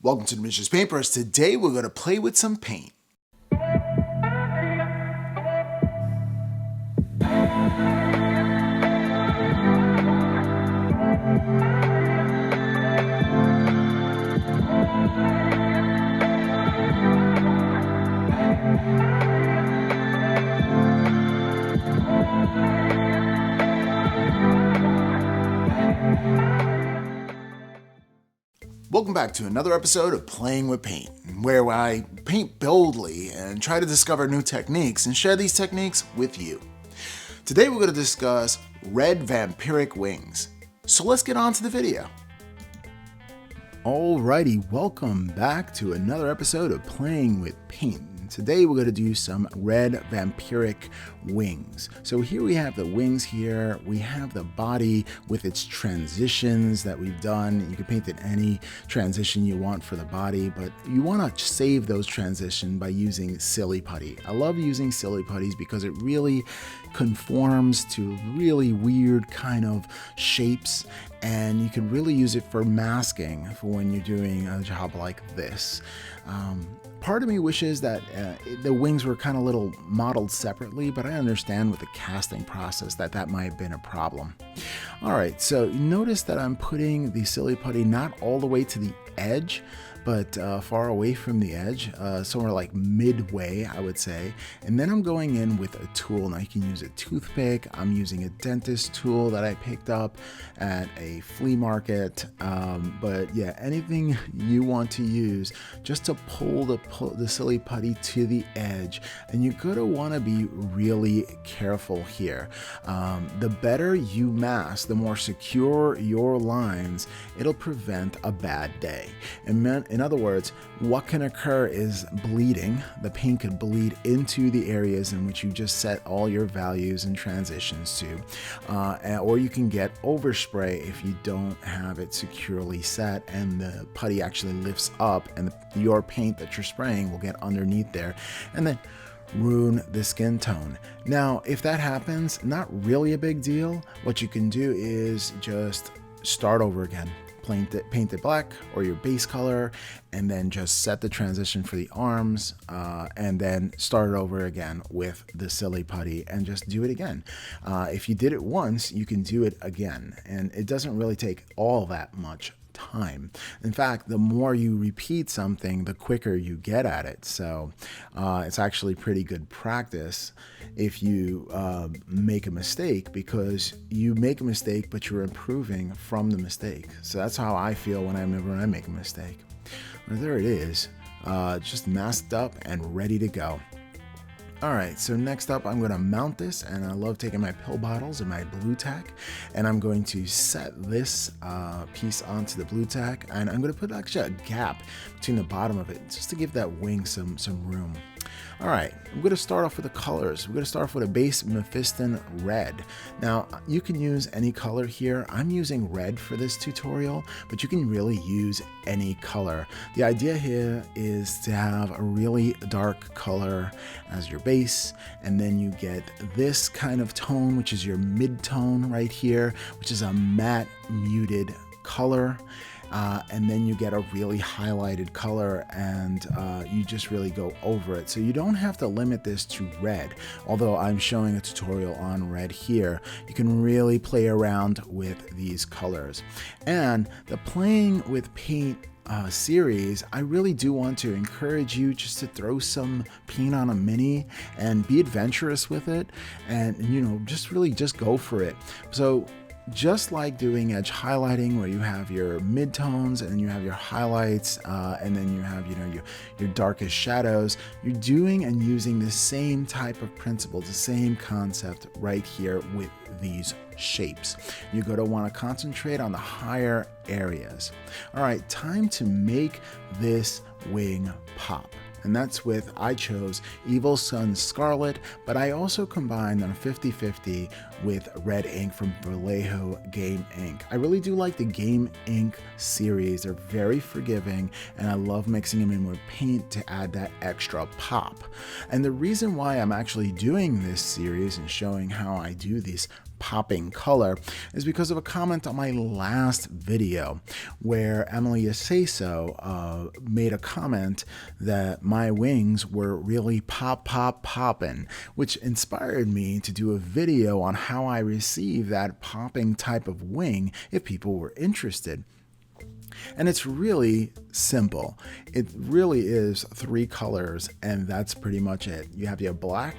Welcome to the Mrs. Paintbrush. Today we're going to play with some paint. Welcome back to another episode of Playing with Paint, where I paint boldly and try to discover new techniques and share these techniques with you. Today we're going to discuss red vampiric wings. So let's get on to the video. Alrighty, welcome back to another episode of Playing with Paint. Today we're going to do some red vampiric wings. So here we have the wings here. We have the body with its transitions that we've done. You can paint it any transition you want for the body, but you want to save those transitions by using silly putty. I love using silly putties because it really conforms to really weird kind of shapes, and you can really use it for masking for when you're doing a job like this. Part of me wishes that the wings were kind of little modeled separately, but I understand with the casting process that might have been a problem. All right, so you notice that I'm putting the silly putty not all the way to the edge, but far away from the edge, somewhere like midway, I would say. And then I'm going in with a tool. Now you can use a toothpick. I'm using a dentist tool that I picked up at a flea market. But yeah, anything you want to use just to pull the silly putty to the edge. And you're gonna wanna be really careful here. The better you mask, the more secure your lines, it'll prevent a bad day. In other words, what can occur is bleeding. The paint could bleed into the areas in which you just set all your values and transitions to. Or you can get overspray if you don't have it securely set and the putty actually lifts up and your paint that you're spraying will get underneath there and then ruin the skin tone. Now, if that happens, not really a big deal. What you can do is just start over again. Paint it black or your base color, and then just set the transition for the arms, and then start it over again with the silly putty and just do it again. If you did it once, you can do it again, and it doesn't really take all that much time. In fact, the more you repeat something, the quicker you get at it. So it's actually pretty good practice if you make a mistake, because you make a mistake but you're improving from the mistake. So that's how I feel when I make a mistake. But there it is, just masked up and ready to go. Alright, so next up I'm going to mount this, and I love taking my pill bottles and my blue tack, and I'm going to set this piece onto the blue tack, and I'm going to put actually a gap between the bottom of it just to give that wing some room. Alright, I'm going to start off with the colors. We're going to start off with a base Mephiston red. Now, you can use any color here. I'm using red for this tutorial, but you can really use any color. The idea here is to have a really dark color as your base, and then you get this kind of tone, which is your mid-tone right here, which is a matte muted color. And then you get a really highlighted color, and you just really go over it. So you don't have to limit this to red, although I'm showing a tutorial on red here. You can really play around with these colors. And the Playing with Paint series, I really do want to encourage you just to throw some paint on a mini and be adventurous with it, and just go for it. So just like doing edge highlighting, where you have your midtones and you have your highlights, and then you have your darkest shadows, you're doing and using the same type of principle, the same concept right here with these shapes. You're going to want to concentrate on the higher areas. All right, time to make this wing pop. And that's with, I chose Evil Sunz Scarlet, but I also combined on a 50-50 with red ink from Vallejo Game Ink. I really do like the Game Ink series. They're very forgiving, and I love mixing them in with paint to add that extra pop. And the reason why I'm actually doing this series and showing how I do these popping color is because of a comment on my last video where Emily Aseso made a comment that my wings were really poppin', which inspired me to do a video on how I receive that popping type of wing if people were interested. And it's really simple. It really is 3 colors, and that's pretty much it. You have your black,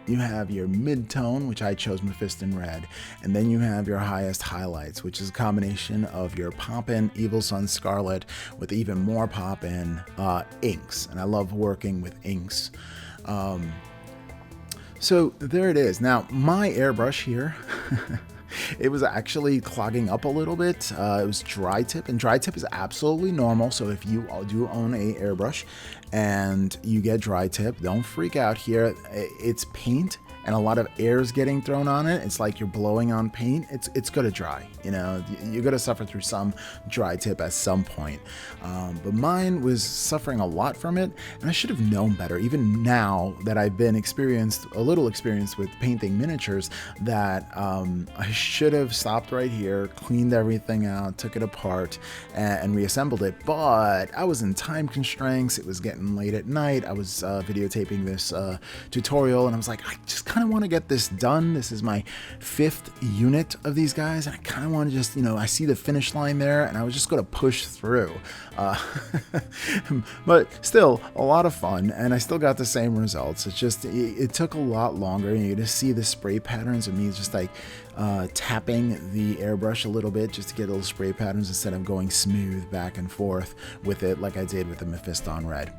you have your mid-tone, which I chose Mephiston Red, and then you have your highest highlights, which is a combination of your Poppin' Evil Sun Scarlet with even more Poppin' inks. And I love working with inks. So there it is. Now, my airbrush here, it was actually clogging up a little bit. It was dry tip, and dry tip is absolutely normal. So if you do own a airbrush and you get dry tip, don't freak out here. It's paint and a lot of air is getting thrown on it. It's like you're blowing on paint. It's gonna dry, you know, you're gonna suffer through some dry tip at some point. But mine was suffering a lot from it, and I should have known better, even now that I've been a little experienced with painting miniatures, that I should have stopped right here, cleaned everything out, took it apart, and reassembled it. But I was in time constraints. It was getting late at night. I was videotaping this tutorial, and I was like, I just kind of want to get this done. This is my 5th unit of these guys, and I kind of want to just, you know, I see the finish line there, and I was just going to push through. But still, a lot of fun, and I still got the same results. It's just, it took a lot longer, and you just see the spray patterns of me just like tapping the airbrush a little bit just to get little spray patterns instead of going smooth back and forth with it like I did with the Mephiston Red.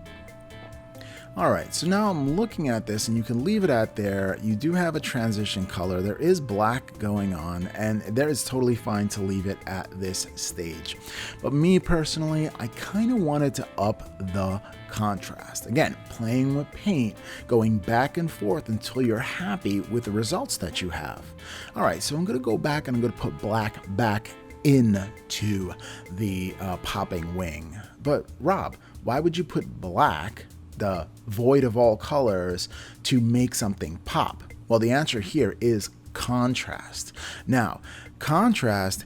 Alright, so now I'm looking at this, and you can leave it at there. You do have a transition color. There is black going on, and there is totally fine to leave it at this stage. But me personally, I kind of wanted to up the contrast. Again, playing with paint, going back and forth until you're happy with the results that you have. Alright, so I'm going to go back and I'm going to put black back into the popping wing. But Rob, why would you put black, the void of all colors, to make something pop? Well, the answer here is contrast. Now, contrast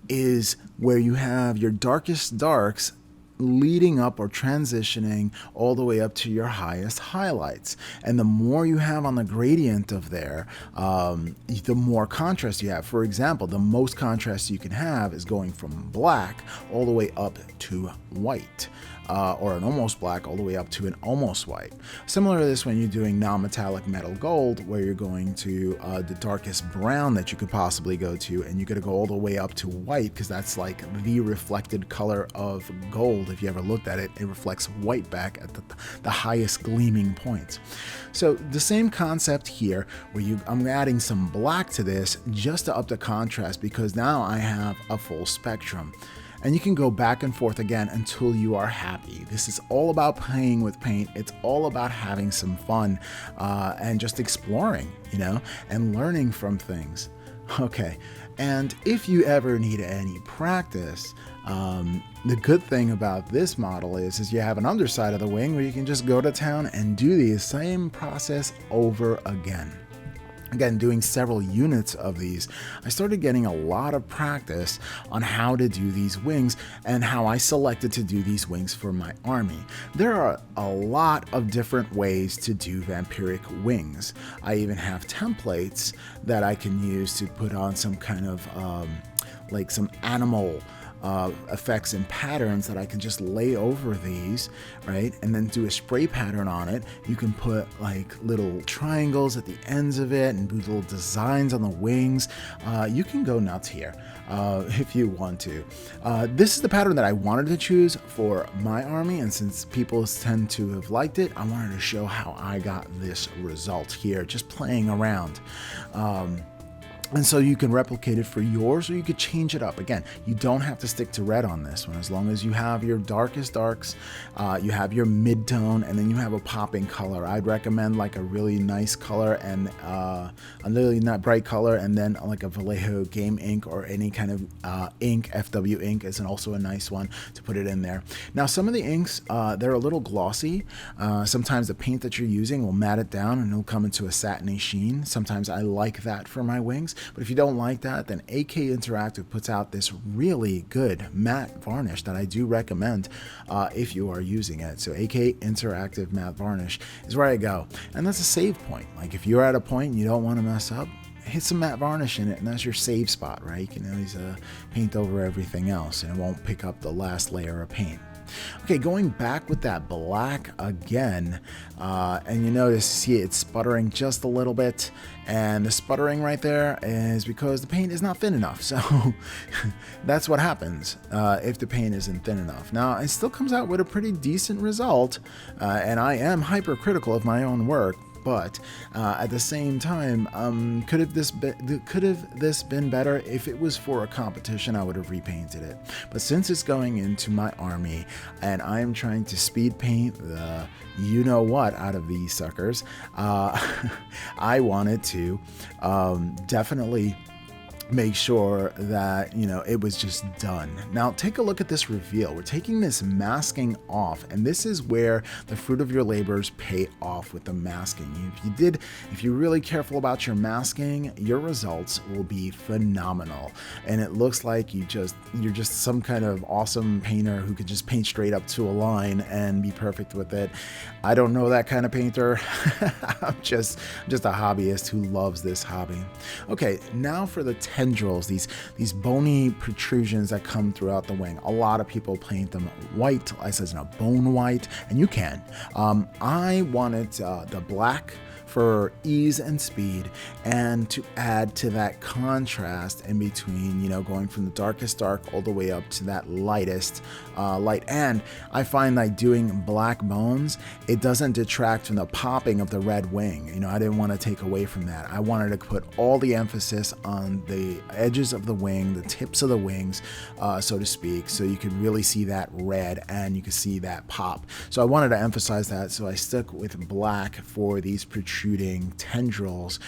is where you have your darkest darks leading up or transitioning all the way up to your highest highlights. And the more you have on the gradient of there, the more contrast you have. For example, the most contrast you can have is going from black all the way up to white. Or an almost black all the way up to an almost white. Similar to this when you're doing non-metallic metal gold, where you're going to the darkest brown that you could possibly go to, and you're going to go all the way up to white, because that's like the reflected color of gold. If you ever looked at it, it reflects white back at the highest gleaming points. So the same concept here, where I'm adding some black to this just to up the contrast, because now I have a full spectrum. And you can go back and forth again until you are happy. This is all about playing with paint. It's all about having some fun and just exploring, you know, and learning from things. Okay, and if you ever need any practice, the good thing about this model is you have an underside of the wing where you can just go to town and do the same process over again. Again, doing several units of these, I started getting a lot of practice on how to do these wings and how I selected to do these wings for my army. There are a lot of different ways to do vampiric wings. I even have templates that I can use to put on some kind of like some animal effects and patterns that I can just lay over these, right? And then do a spray pattern on it. You can put like little triangles at the ends of it and do little designs on the wings. You can go nuts here if you want to. This is the pattern that I wanted to choose for my army, and since people tend to have liked it, I wanted to show how I got this result here, just playing around. And so you can replicate it for yours, or you could change it up. Again, you don't have to stick to red on this one. As long as you have your darkest darks, you have your mid-tone, and then you have a popping color. I'd recommend like a really nice color and a really not bright color, and then like a Vallejo game ink or any kind of ink. FW ink is also a nice one to put it in there. Now, some of the inks, they're a little glossy. Sometimes the paint that you're using will matte it down and it'll come into a satiny sheen. Sometimes I like that for my wings. But if you don't like that, then AK Interactive puts out this really good matte varnish that I do recommend if you are using it. So AK Interactive Matte Varnish is where I go. And that's a save point. Like if you're at a point and you don't want to mess up, hit some matte varnish in it, and that's your save spot, right? You can always paint over everything else, and it won't pick up the last layer of paint. Okay, going back with that black again, and you notice, see it's sputtering just a little bit, and the sputtering right there is because the paint is not thin enough. So that's what happens if the paint isn't thin enough. Now, it still comes out with a pretty decent result, and I am hypercritical of my own work. But at the same time, could have this been better? If it was for a competition, I would have repainted it. But since it's going into my army, and I am trying to speed paint the you-know-what out of these suckers, I wanted to definitely make sure that, you know, it was just done. Now take a look at this reveal. We're taking this masking off, and this is where the fruit of your labors pay off with the masking. If you're really careful about your masking, your results will be phenomenal. And it looks like you're just some kind of awesome painter who could just paint straight up to a line and be perfect with it. I don't know that kind of painter. I'm just a hobbyist who loves this hobby. Okay, now for the tendrils, these bony protrusions that come throughout the wing. A lot of people paint them white, I says no, bone white, and you can. I wanted the black for ease and speed, and to add to that contrast in between, you know, going from the darkest dark all the way up to that lightest light. And I find that doing black bones, it doesn't detract from the popping of the red wing. You know, I didn't want to take away from that. I wanted to put all the emphasis on the edges of the wing, the tips of the wings, so to speak, so you could really see that red and you could see that pop. So I wanted to emphasize that, so I stuck with black for these protruding tendrils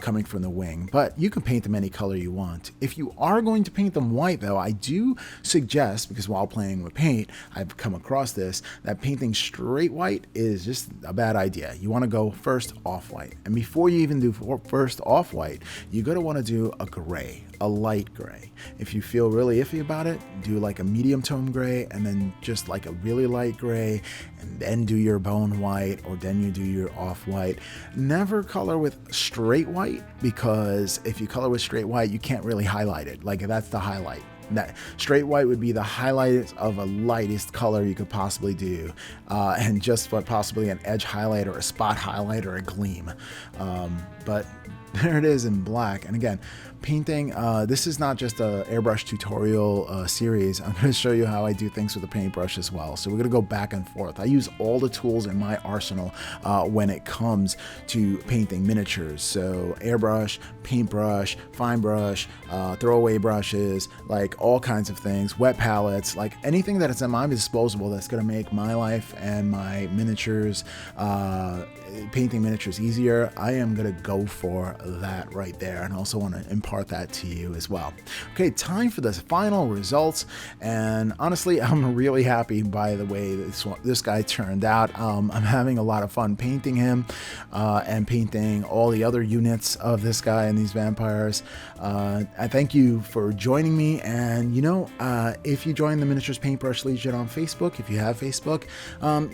coming from the wing. But you can paint them any color you want. If you are going to paint them white, though, I do suggest, because while playing with paint, I've come across this, that painting straight white is just a bad idea. You want to go first off-white. And before you even do first off-white, you're going to want to do a gray, a light gray. If you feel really iffy about it, do like a medium tone gray, and then just like a really light gray, and then do your bone white, or then you do your off-white. Never color with straight white, because if you color with straight white, you can't really highlight it. Like, that's the highlight. That straight white would be the highlight of a lightest color you could possibly do, and just what possibly an edge highlight or a spot highlight or a gleam. But there it is in black. And again, painting, this is not just a airbrush tutorial series. I'm going to show you how I do things with a paintbrush as well. So we're going to go back and forth. I use all the tools in my arsenal when it comes to painting miniatures. So airbrush, paintbrush, fine brush, throwaway brushes, like all kinds of things, wet palettes, like anything that is at my disposal that's going to make my life and my miniatures, painting miniatures easier. I am going to go for that right there, and also want to impart that to you as well. Okay, time for the final results, and honestly, I'm really happy by the way this guy turned out. I'm having a lot of fun painting him and painting all the other units of this guy and these vampires. I thank you for joining me, and you know, if you join the Miniatures Paintbrush Legion on Facebook, if you have Facebook,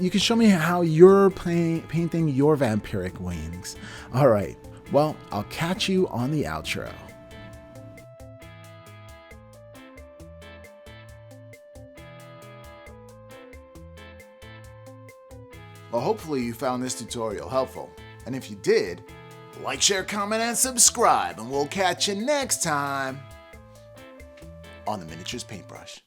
you can show me how you're painting your vampiric wings. All right, well, I'll catch you on the outro. Well, hopefully you found this tutorial helpful. And if you did, like, share, comment, and subscribe, and we'll catch you next time on the Miniatures Paintbrush.